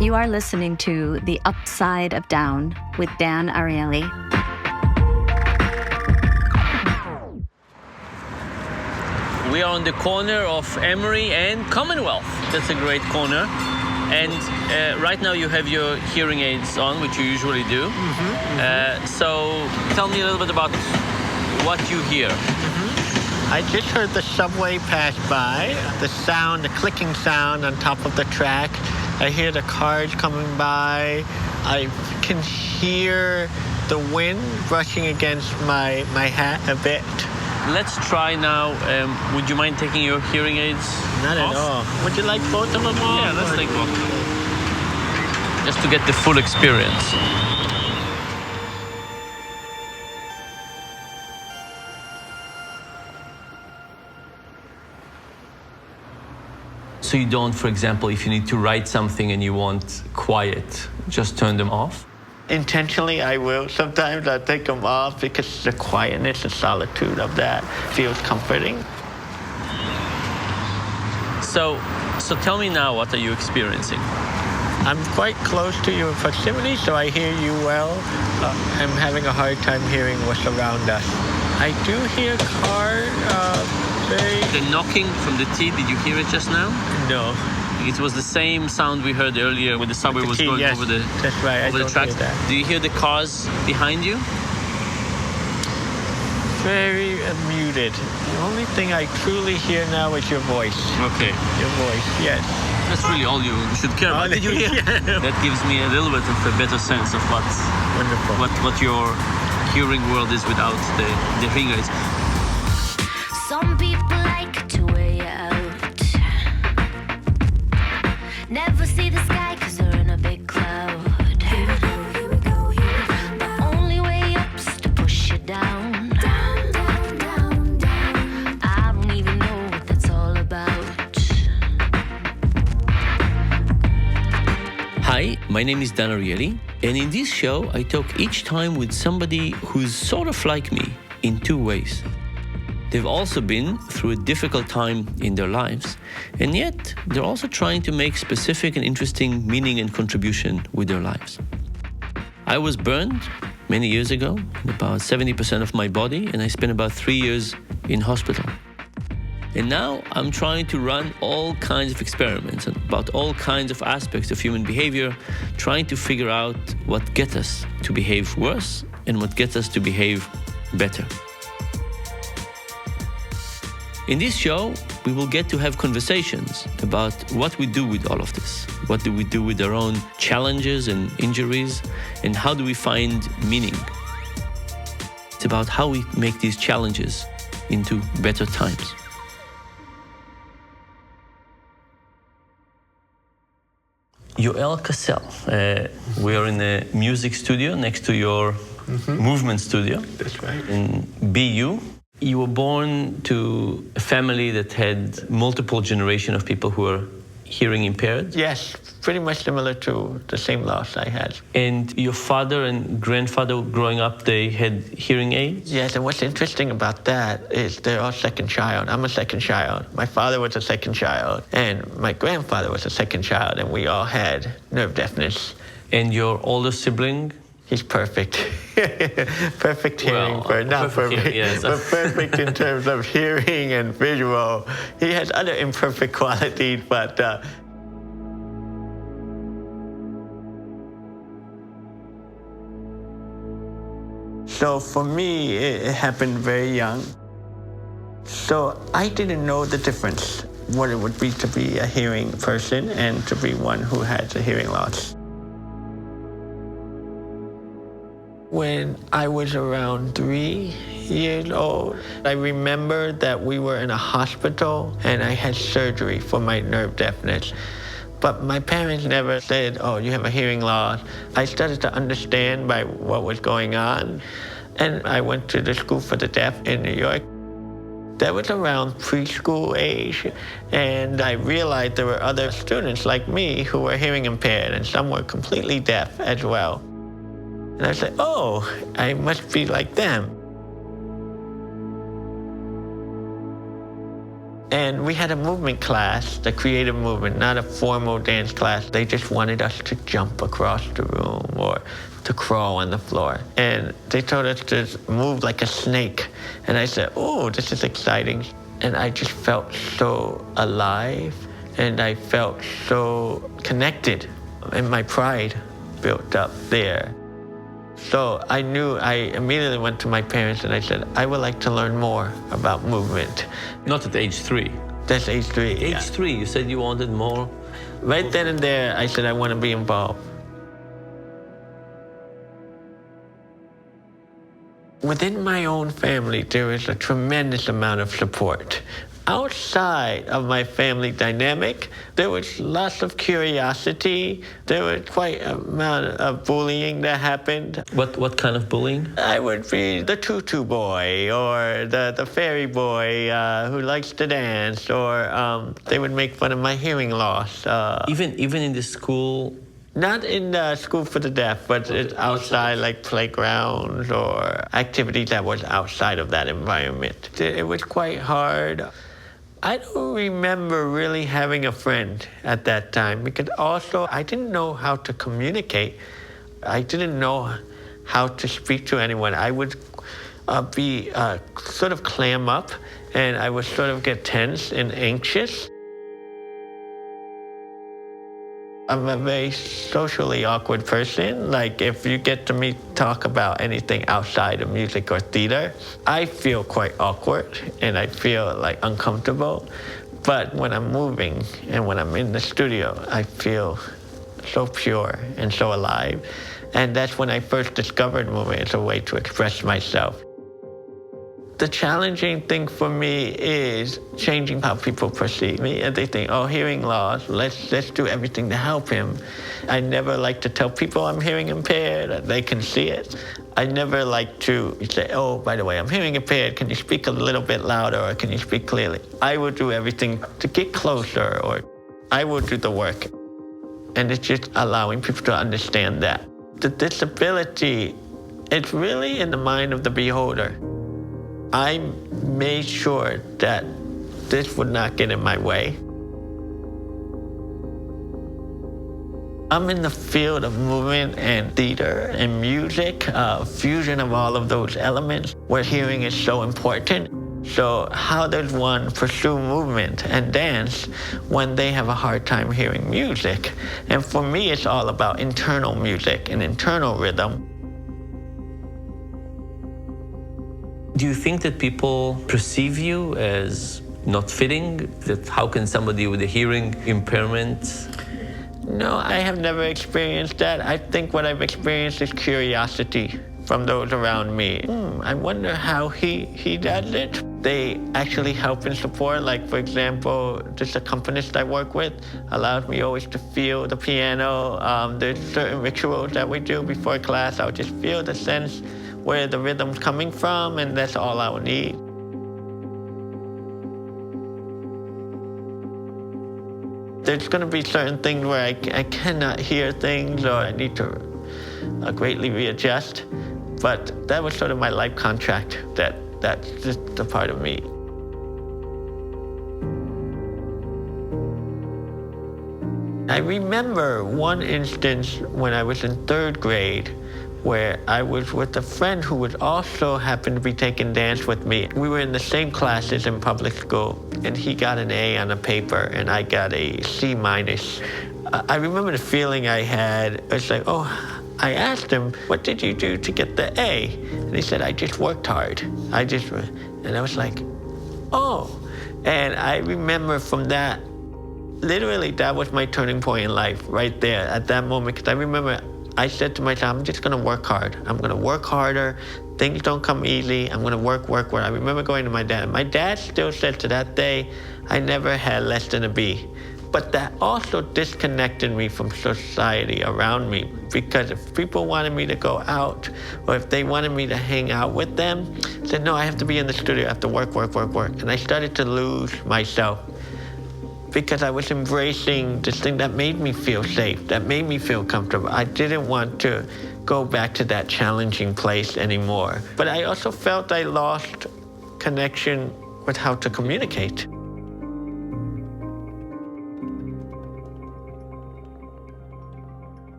You are listening to The Upside of Down with Dan Ariely. We are on the corner of Emory and Commonwealth. That's a great corner. And right now you have your hearing aids on, which you usually do. So tell me a little bit about what you hear. I just heard the subway pass by, the sound, the clicking sound on top of the track. I hear the cars coming by. I can hear the wind brushing against my hat a bit. Let's try now. Would you mind taking your hearing aids Not off? at all. Would you like both of them off? Yeah, let's take both of them. Just to get the full experience. So you don't, for example, if you need to write something and you want quiet, just turn them off? Intentionally, I will. Sometimes I take them off because the quietness and solitude of that feels comforting. So tell me now, what are you experiencing? I'm quite close to you in proximity, so I hear you well. I'm having a hard time hearing what's around us. I do hear cars. The knocking from the T, did you hear it just now? No. It was the same sound we heard earlier when the subway was going over the that's right. over the tracks. Do you hear the cars behind you? Very muted. The only thing I truly hear now is your voice. Okay. Your voice, yes. That's really all you should care about. Did you hear? Yeah. That gives me a little bit of a better sense of Wonderful. what your hearing world is without the hearing aids. Some people like to weigh out. Never see the sky cause they're in a big cloud. Here we go, here we go, here we go. The only way up's to push you down. Down, down, down, down. I don't even know what that's all about. Hi, my name is Dan Ariely, and in this show I talk each time with somebody who's sort of like me in two ways. They've also been through a difficult time in their lives, and yet they're also trying to make specific and interesting meaning and contribution with their lives. I was burned many years ago, about 70% of my body, and I spent about 3 years in hospital. And now I'm trying to run all kinds of experiments about all kinds of aspects of human behavior, trying to figure out what gets us to behave worse and what gets us to behave better. In this show, we will get to have conversations about what we do with all of this. What do we do with our own challenges and injuries, and how do we find meaning? It's about how we make these challenges into better times. Yo-El Cassell. We are in a music studio next to your movement studio. That's right. In BU. You were born to a family that had multiple generations of people who are hearing impaired. Yes, pretty much similar to the same loss I had. And your father and grandfather growing up, they had hearing aids? Yes, and what's interesting about that is they're all second child. I'm a second child. My father was a second child, and my grandfather was a second child, and we all had nerve deafness. And your older sibling? He's perfect. Perfect hearing, but not perfect. Yes. But perfect in terms of hearing and visual. He has other imperfect qualities, but so for me, it happened very young. So I didn't know the difference, what it would be to be a hearing person and to be one who has a hearing loss. When I was around 3 years old, I remember that we were in a hospital and I had surgery for my nerve deafness. But my parents never said, oh, you have a hearing loss. I started to understand by what was going on. And I went to the School for the Deaf in New York. That was around preschool age. And I realized there were other students like me who were hearing impaired, and some were completely deaf as well. And I said, oh, I must be like them. And we had a movement class, the creative movement, not a formal dance class. They just wanted us to jump across the room or to crawl on the floor. And they told us to move like a snake. And I said, oh, this is exciting. And I just felt so alive, and I felt so connected, and my pride built up there. So I knew, I immediately went to my parents and I said, I would like to learn more about movement. Not at age 3. That's age 3. Age 3, you said you wanted more? Right then and there, I said I want to be involved. Within my own family, there is a tremendous amount of support. Outside of my family dynamic, there was lots of curiosity. There was quite an amount of bullying that happened. What kind of bullying? I would be the tutu boy or the fairy boy who likes to dance, or they would make fun of my hearing loss. Even in the school? Not in the school for the deaf, but it's outside, like playgrounds or activities that was outside of that environment. It was quite hard. I don't remember really having a friend at that time, because also I didn't know how to communicate. I didn't know how to speak to anyone. I would be sort of clam up, and I would sort of get tense and anxious. I'm a very socially awkward person. Like, if you get to me talk about anything outside of music or theater, I feel quite awkward and I feel like uncomfortable. But when I'm moving and when I'm in the studio, I feel so pure and so alive. And that's when I first discovered movement as a way to express myself. The challenging thing for me is changing how people perceive me. And they think, oh, hearing loss, let's do everything to help him. I never like to tell people I'm hearing impaired. They can see it. I never like to say, oh, by the way, I'm hearing impaired. Can you speak a little bit louder, or can you speak clearly? I will do everything to get closer, or I will do the work. And it's just allowing people to understand that. The disability, it's really in the mind of the beholder. I made sure that this would not get in my way. I'm in the field of movement and theater and music, fusion of all of those elements where hearing is so important. So how does one pursue movement and dance when they have a hard time hearing music? And for me, it's all about internal music and internal rhythm. Do you think that people perceive you as not fitting? That how can somebody with a hearing impairment? No, I have never experienced that. I think what I've experienced is curiosity from those around me. I wonder how he does it. They actually help and support. Like, for example, this accompanist I work with allows me always to feel the piano. There's certain rituals that we do before class. I'll just feel the sense where the rhythm's coming from, and that's all I will need. There's going to be certain things where I cannot hear things, or I need to greatly readjust. But that was sort of my life contract, that's just a part of me. I remember one instance when I was in 3rd grade where I was with a friend who would also happen to be taking dance with me. We were in the same classes in public school, and he got an A on a paper and I got a C-. I remember the feeling I had. It was like, oh, I asked him, what did you do to get the A? And he said, I just worked hard. And I was like, oh. And I remember from that, literally that was my turning point in life right there at that moment. Because I remember I said to myself, I'm just going to work hard. I'm going to work harder. Things don't come easy. I'm going to work. I remember going to my dad. My dad still said to that day, I never had less than a B. But that also disconnected me from society around me, because if people wanted me to go out, or if they wanted me to hang out with them, I said, no, I have to be in the studio. I have to work. And I started to lose myself, because I was embracing this thing that made me feel safe, that made me feel comfortable. I didn't want to go back to that challenging place anymore. But I also felt I lost connection with how to communicate.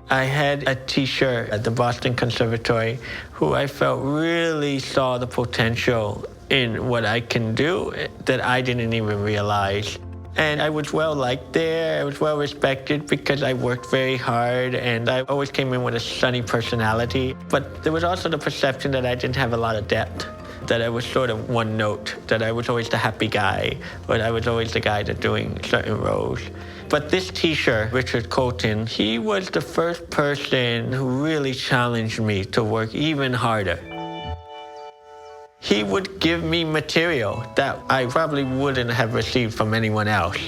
I had a teacher at the Boston Conservatory who I felt really saw the potential in what I can do that I didn't even realize. And I was well liked there, I was well respected because I worked very hard and I always came in with a sunny personality. But there was also the perception that I didn't have a lot of depth, that I was sort of one note, that I was always the happy guy, but I was always the guy that's doing certain roles. But this teacher, Richard Colton, he was the first person who really challenged me to work even harder. He would give me material that I probably wouldn't have received from anyone else.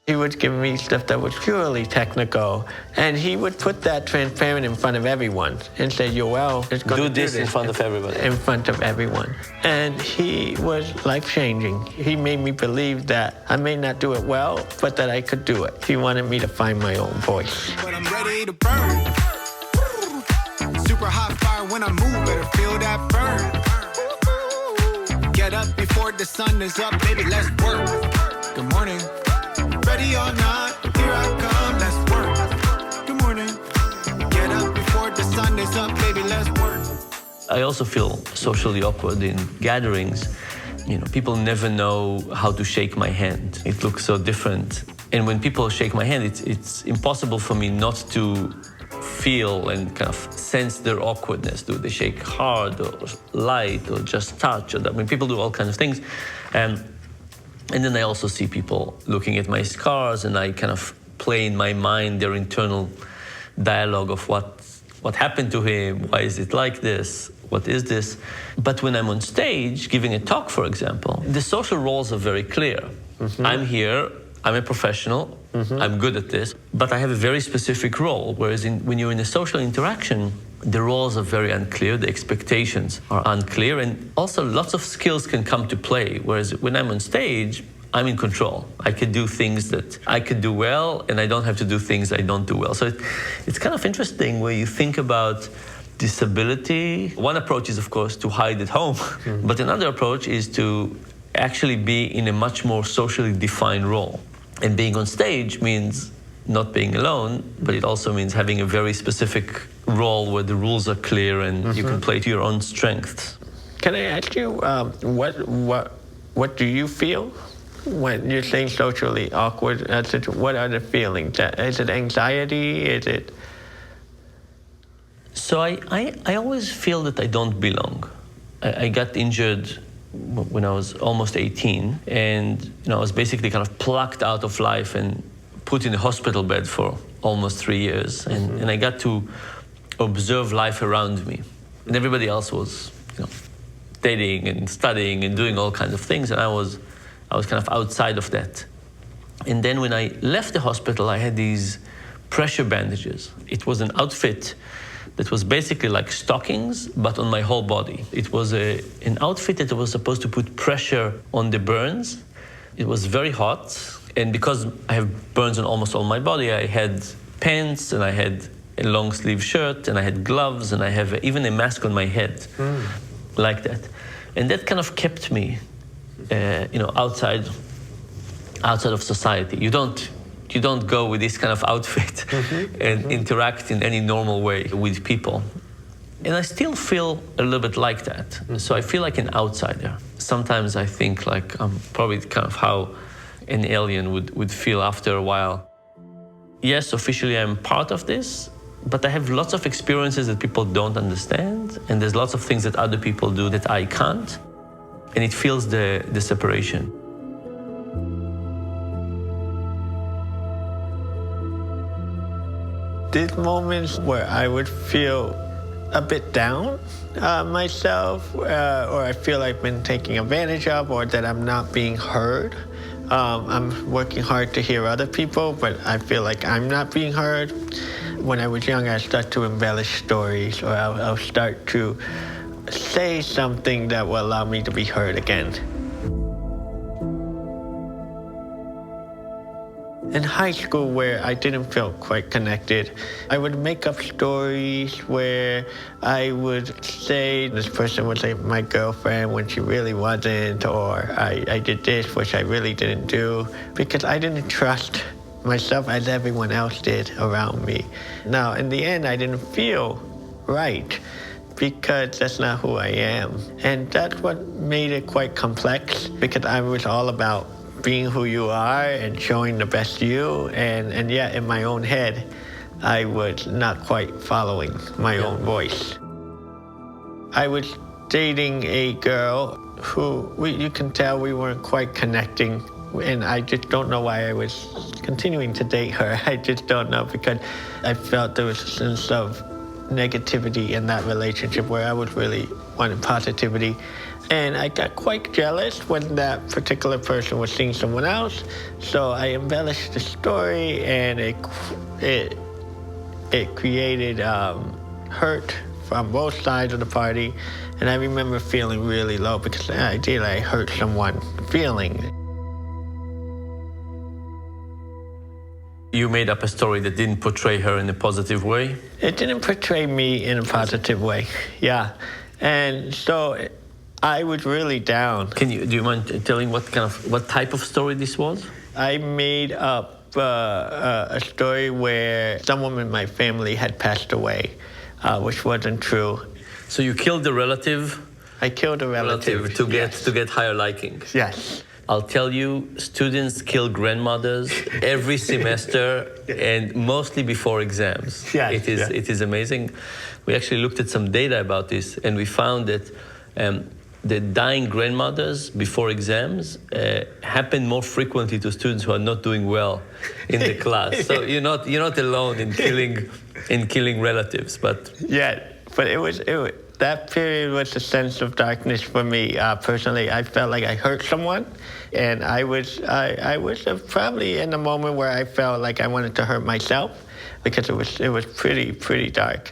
He would give me stuff that was purely technical, and he would put that transparent in front of everyone and say, Yo-El is going to do this in front of everybody. In front of everyone. And he was life-changing. He made me believe that I may not do it well, but that I could do it. He wanted me to find my own voice. But I'm ready to burn. Super hot fire when I move, better feel that burn. Get up before the sun is up, baby, let's work. Good morning. Ready or not, here I come, let's work. Good morning. Get up before the sun is up, baby, let's work. I also feel socially awkward in gatherings. People never know how to shake my hand. It looks so different. And when people shake my hand, it's impossible for me not to feel and kind of sense their awkwardness. Do they shake hard or light or just touch? People do all kinds of things. And then I also see people looking at my scars, and I kind of play in my mind their internal dialogue of what happened to him, why is it like this, what is this? But when I'm on stage, giving a talk, for example, the social roles are very clear. Mm-hmm. I'm here, I'm a professional, mm-hmm. I'm good at this, but I have a very specific role, whereas when you're in a social interaction, the roles are very unclear, the expectations are unclear, and also lots of skills can come to play, whereas when I'm on stage, I'm in control. I can do things that I could do well, and I don't have to do things I don't do well. So it's kind of interesting where you think about disability. One approach is, of course, to hide at home, mm-hmm. but another approach is to actually be in a much more socially defined role. And being on stage means not being alone, but it also means having a very specific role where the rules are clear and mm-hmm. you can play to your own strengths. Can I ask you, what do you feel when you're saying socially awkward? What are the feelings? Is it anxiety? Is it? So I always feel that I don't belong. I got injured when I was almost 18, and I was basically kind of plucked out of life and put in a hospital bed for almost 3 years, mm-hmm. and I got to observe life around me, and everybody else was, dating and studying and doing all kinds of things, and I was kind of outside of that. And then when I left the hospital, I had these pressure bandages. It was an outfit that was basically like stockings, but on my whole body. It was an outfit that was supposed to put pressure on the burns. It was very hot, and because I have burns on almost all my body, I had pants, and I had a long sleeve shirt, and I had gloves, and I have even a mask on my head, like that. And that kind of kept me, outside of society. You don't go with this kind of outfit mm-hmm. and mm-hmm. interact in any normal way with people. And I still feel a little bit like that. Mm-hmm. So I feel like an outsider. Sometimes I think like I'm probably kind of how an alien would feel after a while. Yes, officially I'm part of this, but I have lots of experiences that people don't understand, and there's lots of things that other people do that I can't, and it feels the separation. There's moments where I would feel a bit down myself, or I feel like I've been taken advantage of, or that I'm not being heard. I'm working hard to hear other people, but I feel like I'm not being heard. When I was young, I start to embellish stories, or I'll start to say something that will allow me to be heard again. In high school, where I didn't feel quite connected, I would make up stories where I would say this person was like my girlfriend when she really wasn't, or I did this which I really didn't do, because I didn't trust myself as everyone else did around me. Now, in the end, I didn't feel right because that's not who I am. And that's what made it quite complex, because I was all about being who you are and showing the best you, and yet in my own head, I was not quite following my own voice. I was dating a girl who you can tell we weren't quite connecting, and I just don't know why I was continuing to date her. I just don't know, because I felt there was a sense of negativity in that relationship where I was really wanting positivity. And I got quite jealous when that particular person was seeing someone else, so I embellished the story, and it created hurt from both sides of the party. And I remember feeling really low because I hurt someone feeling. You made up a story that didn't portray her in a positive way? It didn't portray me in a positive way, yeah. And so I was really down. Do you mind telling what type of story this was? I made up a story where someone in my family had passed away, which wasn't true. So you killed the relative? I killed a relative to get higher liking. Yes. I'll tell you, students kill grandmothers every semester, and mostly before exams. Yes, It is amazing. We actually looked at some data about this, and we found that the dying grandmothers before exams happen more frequently to students who are not doing well in the class. So you're not alone in killing relatives, but yeah. But it was that period was a sense of darkness for me personally. I felt like I hurt someone, and I was probably in a moment where I felt like I wanted to hurt myself, because it was pretty dark.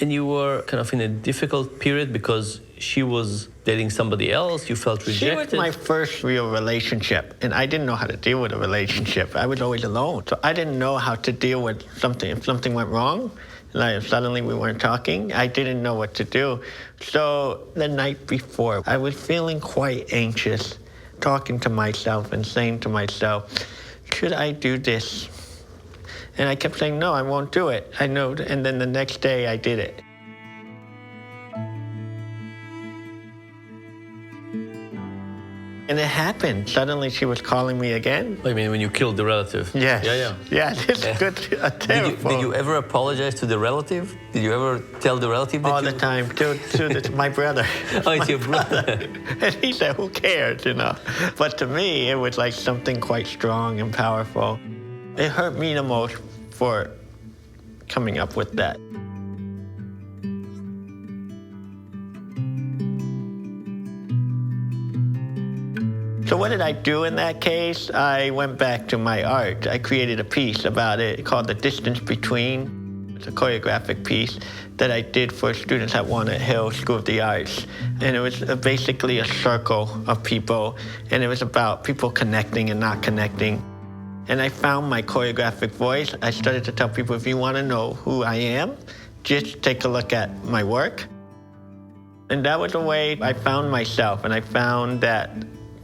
And you were kind of in a difficult period because she was dating somebody else. You felt rejected. She was my first real relationship, and I didn't know how to deal with a relationship. I was always alone, so I didn't know how to deal with something. If something went wrong, like if suddenly we weren't talking, I didn't know what to do. So the night before, I was feeling quite anxious, talking to myself and saying to myself, should I do this? And I kept saying, no, I won't do it. I know. And then the next day I did it. And it happened. Suddenly she was calling me again. I mean, when you killed the relative? Yes. Yeah. Yeah, it's good. Terrible. Did you ever apologize to the relative? Did you ever tell the relative that all the time, to my brother. Oh, it's your brother. And he said, who cares, But to me, it was like something quite strong and powerful. It hurt me the most for coming up with that. So what did I do in that case? I went back to my art. I created a piece about it called The Distance Between. It's a choreographic piece that I did for students at Walnut Hill School of the Arts. And it was basically a circle of people, and it was about people connecting and not connecting. And I found my choreographic voice. I started to tell people, if you want to know who I am, just take a look at my work. And that was the way I found myself, and I found that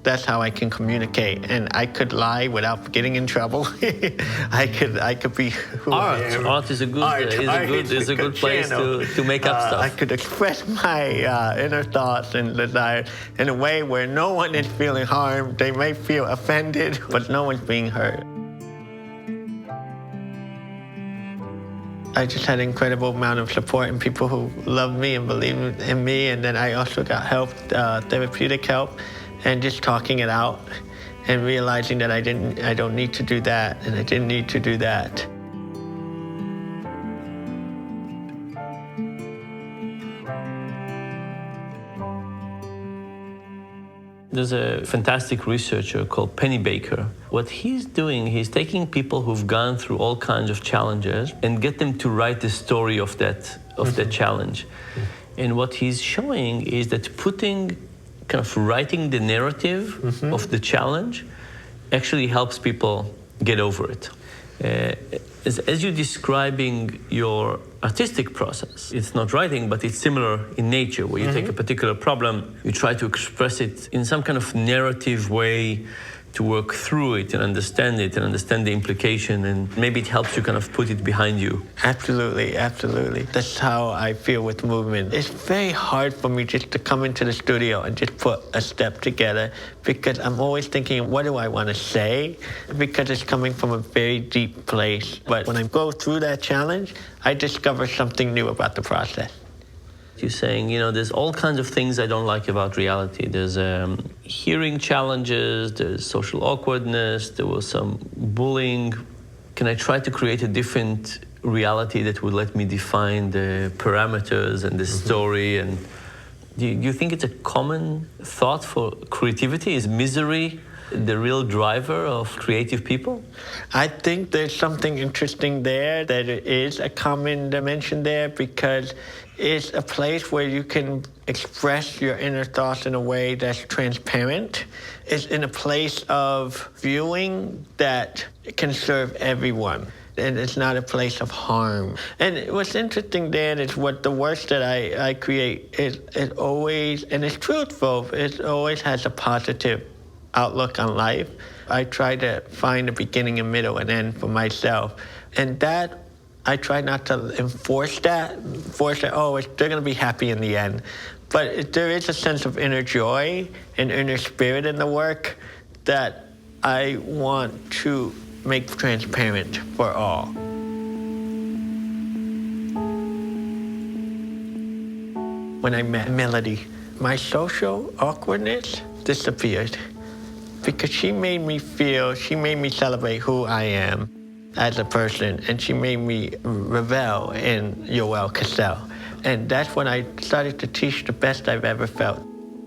that's how I can communicate, and I could lie without getting in trouble. I could be who I am. Art is a good place to make up stuff. I could express my inner thoughts and desires in a way where no one is feeling harmed. They may feel offended, but no one's being hurt. I just had an incredible amount of support and people who loved me and believed in me, and then I also got help, therapeutic help. And just talking it out and realizing that I don't need to do that, and I didn't need to do that. There's a fantastic researcher called Penny Baker. What he's doing, he's taking people who've gone through all kinds of challenges and get them to write the story of that challenge. And what he's showing is that kind of writing the narrative of the challenge actually helps people get over it. As you're describing your artistic process, it's not writing, but it's similar in nature, where you take a particular problem, you try to express it in some kind of narrative way to work through it and understand the implication, and maybe it helps you kind of put it behind you. Absolutely, absolutely. That's how I feel with movement. It's very hard for me just to come into the studio and just put a step together, because I'm always thinking, what do I want to say? Because it's coming from a very deep place. But when I go through that challenge, I discover something new about the process. You're saying, there's all kinds of things I don't like about reality. There's hearing challenges, there's social awkwardness, there was some bullying. Can I try to create a different reality that would let me define the parameters and the story? And do you think it's a common thought for creativity? Is misery the real driver of creative people? I think there's something interesting there, that it is a common dimension there, because it's a place where you can express your inner thoughts in a way that's transparent. It's in a place of viewing that can serve everyone. And it's not a place of harm. And what's interesting there is what the works that I create, it always, and it's truthful, it always has a positive outlook on life. I try to find a beginning, a middle, and end for myself. And that, I try not to enforce that, they're going to be happy in the end. But there is a sense of inner joy and inner spirit in the work that I want to make transparent for all. When I met Melody, my social awkwardness disappeared, because she made me celebrate who I am as a person, and she made me revel in Yo-El Cassell. And that's when I started to teach the best I've ever felt.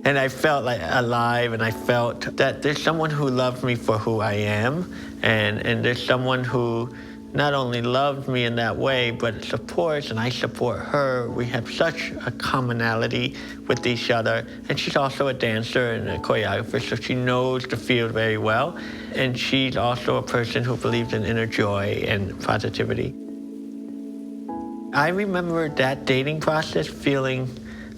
And I felt like alive, and I felt that there's someone who loves me for who I am, and there's someone who not only loves me in that way, but supports, and I support her. We have such a commonality with each other. And she's also a dancer and a choreographer, so she knows the field very well. And she's also a person who believes in inner joy and positivity. I remember that dating process feeling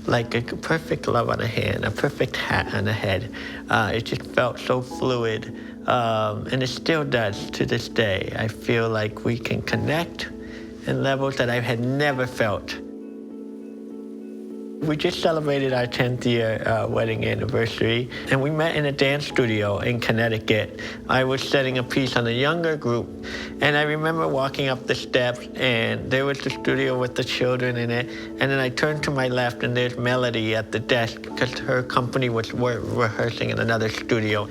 like a perfect love on a hand, a perfect hat on the head. It just felt so fluid. And it still does to this day. I feel like we can connect in levels that I had never felt. We just celebrated our 10th year wedding anniversary, and we met in a dance studio in Connecticut. I was setting a piece on a younger group, and I remember walking up the steps, and there was the studio with the children in it, and then I turned to my left, and there's Melody at the desk, because her company was rehearsing in another studio.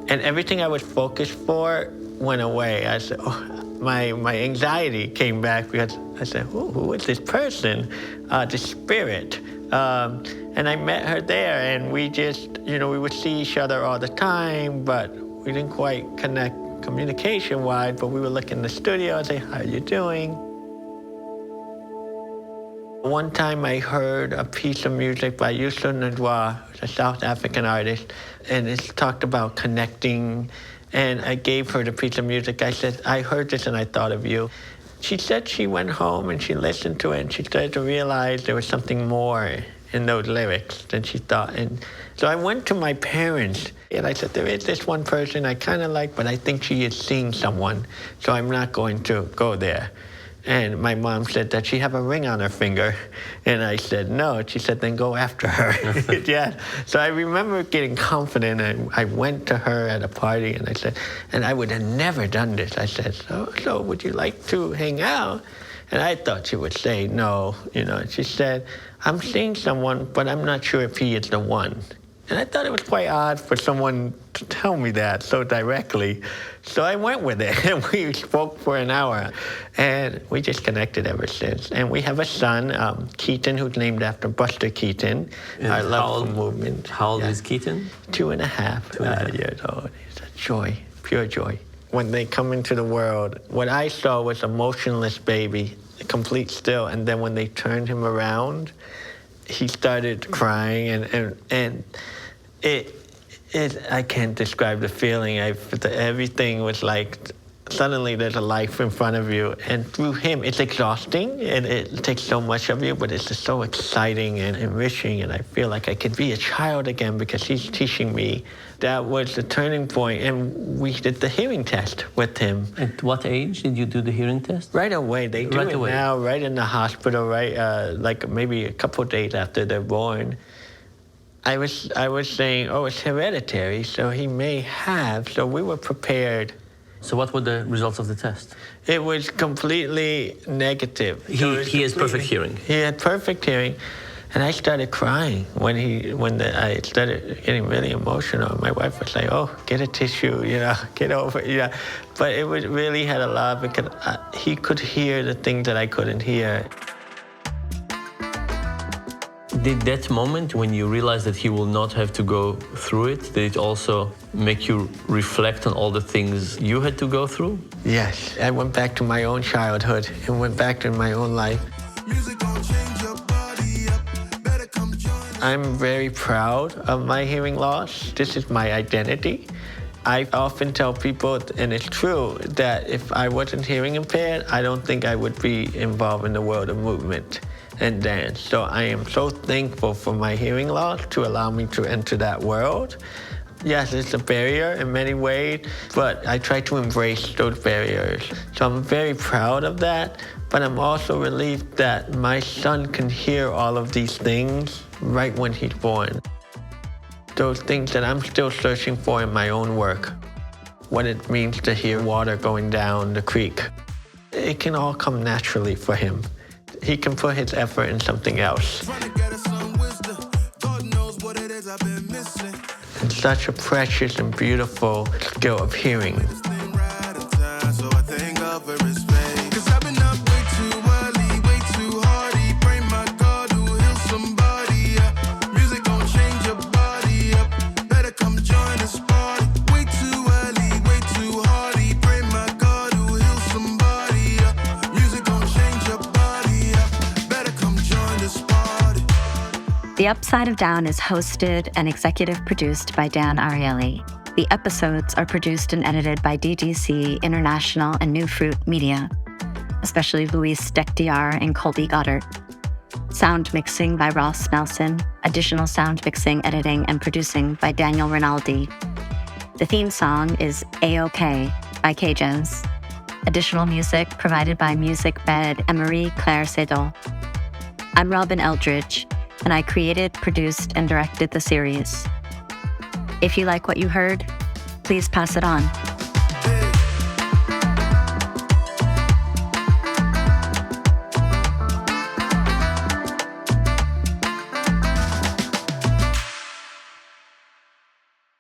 And everything I was focused for went away. I said, my anxiety came back, because I said, who is this person? The spirit. And I met her there, and we just, we would see each other all the time, but we didn't quite connect communication-wise, but we would look in the studio and say, how are you doing? One time I heard a piece of music by Youssou N'Dour, a South African artist, and it talked about connecting, and I gave her the piece of music. I said, I heard this and I thought of you. She said she went home and she listened to it, and she started to realize there was something more in those lyrics than she thought. And so I went to my parents, and I said, there is this one person I kind of like, but I think she is seeing someone, so I'm not going to go there. And my mom said, does she have a ring on her finger? And I said, no. She said, then go after her. Yeah. So I remember getting confident, and I went to her at a party, and I said, and I would have never done this. I said, so would you like to hang out? And I thought she would say no, And she said, I'm seeing someone, but I'm not sure if he is the one. And I thought it was quite odd for someone to tell me that so directly. So I went with it, and we spoke for an hour. And we just connected ever since. And we have a son, Keaton, who's named after Buster Keaton, our love for movement. How old is Keaton? 2.5 years old. It's a joy, pure joy. When they come into the world, what I saw was a motionless baby, complete still. And then when they turned him around, he started crying, and I can't describe the feeling. Everything was like Suddenly there's a life in front of you, and through him it's exhausting and it takes so much of you, but it's just so exciting and enriching, and I feel like I could be a child again because he's teaching me. That was the turning point, and we did the hearing test with him. At what age did you do the hearing test? Right away. They do Right it away. now, right in the hospital, right, like maybe a couple of days after they're born. I was saying, oh, it's hereditary, so he may have, so we were prepared. So what were the results of the test? It was completely negative. He has perfect hearing. He had perfect hearing, and I started crying when I started getting really emotional. My wife was like, "Oh, get a tissue, get over it." But it really had a lot because he could hear the things that I couldn't hear. Did that moment when you realized that he will not have to go through it, did it also make you reflect on all the things you had to go through? Yes, I went back to my own childhood and went back to my own life. I'm very proud of my hearing loss. This is my identity. I often tell people, and it's true, that if I wasn't hearing impaired, I don't think I would be involved in the world of movement and dance. So I am so thankful for my hearing loss to allow me to enter that world. Yes, it's a barrier in many ways, but I try to embrace those barriers. So I'm very proud of that, but I'm also relieved that my son can hear all of these things right when he's born. Those things that I'm still searching for in my own work. What it means to hear water going down the creek. It can all come naturally for him. He can put his effort in something else. It's such a precious and beautiful skill of hearing. The Upside of Down is hosted and executive produced by Dan Ariely. The episodes are produced and edited by DGC International and Newfruit Media, especially Luis Dechtiar and Colby Gottert. Sound mixing by Ross Nelson. Additional sound mixing, editing, and producing by Daniel Rinaldi. The theme song is A-OK by Cajuns. Additional music provided by Music Bed and Marie-Claire Sedol. I'm Robin Eldridge, and I created, produced, and directed the series. If you like what you heard, please pass it on.